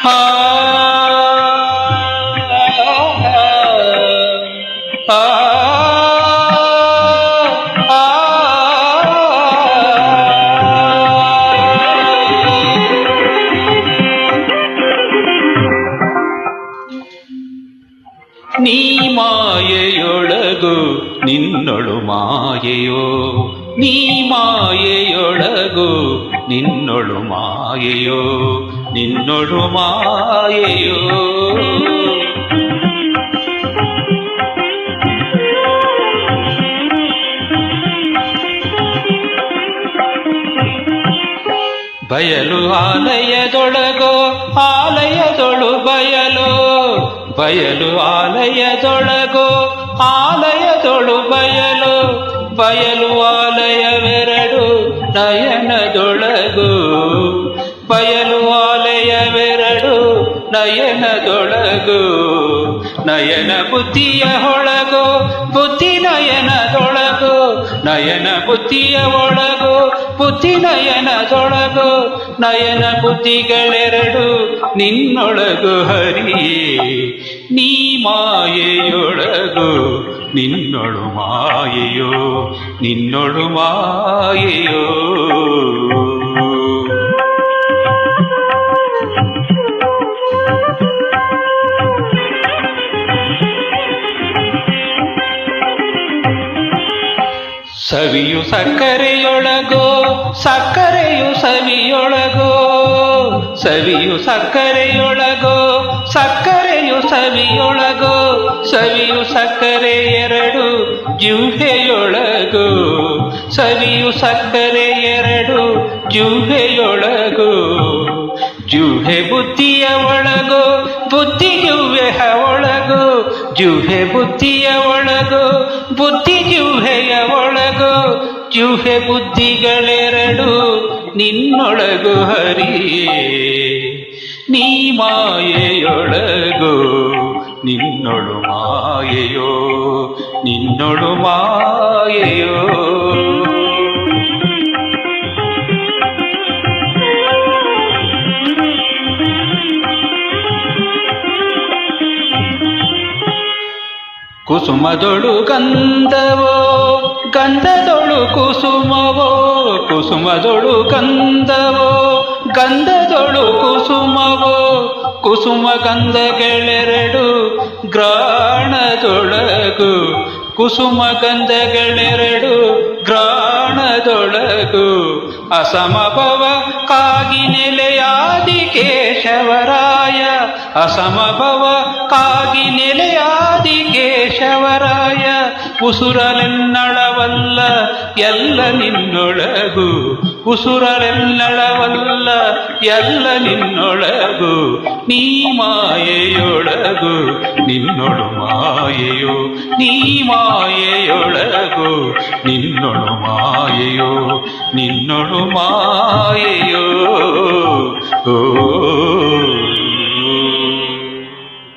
ಆ ಆ ನೀ ಮಾಯೆಯೊಳಗು ನಿನ್ನೊಳು ಮಾಯೆಯೋ, ನೀ ಮಾಯೆಯೊಳಗು ನಿನ್ನೊಳು ಮಾಯೆಯೋ, ನಿನ್ನೊಳು ಮಾಯೆಯೋ. ಬಯಲು ಆಲಯದೊಳಗೋ ಆಲಯದೊಳು ಬಯಲು, ಬಯಲು ಆಲಯದೊಳಗೋ ಆಲಯದೊಳು ಬಯಲು, ಬಯಲು ಆಲಯವೆರಡು ನಯನದೊಳಗು, ಬಯಲು ಆಲಯವೆರಡು ನಯನದೊಳಗು, ನಯನ ಬುದ್ಧಿಯ ಒಳಗು ಬುದ್ಧಿ ನಯನದೊಳಗು, ನಯನ ಬುದ್ಧಿಯ ಒಳಗು ಬುದ್ಧಿ ನಯನದೊಳಗು, ನಯನ ಬುದ್ಧಿಗಳೆರಡು ನಿನ್ನೊಳಗು ಹರಿಯೇ. ನೀ ಮಾಯೆಯೊಳಗು ನಿನ್ನೊಳು ಮಾಯೆಯೋ, ನಿನ್ನೊಳು ಮಾಯೆಯೋ. ಸವಿಯು ಸಕ್ಕರೆಯೊಳಗೋ ಸಕ್ಕರೆಯು ಸವಿಯೊಳಗೋ, ಸವಿಯು ಸಕ್ಕರೆಯೊಳಗೋ ಸಕ್ಕರೆಯು ಸವಿಯೊಳಗೋ, ಸವಿಯು ಸಕ್ಕರೆ ಎರಡು ಜಿಹ್ವೆಯೊಳಗೋ, ಸವಿಯು ಸಕ್ಕರೆ ಎರಡು ಜಿಹ್ವೆಯೊಳಗೋ, ಜಿಹ್ವೆ ಬುದ್ಧಿಯ ಒಳಗೋ ಬುದ್ಧಿ ಜಿಹ್ವೆಯ ಒಳಗೋ, ಜಿಹ್ವೆ ಬುದ್ಧಿಯ ಒಳಗೋ ಬುದ್ಧಿ ಜಿಹ್ವೆಯ ಒಳಗೋ, ಜಿಹ್ವೆ ಬುದ್ಧಿಗಳೆರಡು ನಿನ್ನೊಳಗು ಹರಿಯೇ. ನೀ ಮಾಯೆಯೊಳಗೋ ನಿನ್ನೊಳು ಮಾಯೆಯೋ, ನಿನ್ನೊಳು ಮಾಯೆಯೋ. ಕುಸುಮದೊಳು ಗಂಧವೋ ಗಂಧದೊಳು ಕುಸುಮವೋ, ಕುಸುಮದೊಳು ಗಂಧವೋ ಗಂಧದೊಳು ಕುಸುಮವೋ, ಕುಸುಮ ಗಂಧಗಳೆರಡು ಗ್ರಾಣದೊಳಗು, ಕುಸುಮ ಗಂಧಗಳೆರಡು ಗ್ರಾಣದೊಳಗು, ಅಸಮಭವ ಕಾಗಿ ನೆಲೆಯಾದಿ ಕೇಶವರಾಯ, ಅಸಮಭವ ಕಾಗಿ ನೆಲೆಯಾದಿ ಕೇಶವರಾಯ, ಉಸುರಲೆನ್ನಳವಲ್ಲ ಎಲ್ಲ ನಿನ್ನೊಳಗು, ಉಸುರಲೆನ್ನಳವಲ್ಲ ಎಲ್ಲ ನಿನ್ನೊಳಗು, ನೀ ಮಾಯೆಯೊಳಗು ನಿನ್ನೊಳು ಮಾಯೆಯೋ, ನೀ ಮಾಯೆಯೊಳಗು ನಿನ್ನೊಳು ಮಾಯೆಯೋ, ನಿನ್ನೊಳು ಮಾಯೆಯೋ. ಓ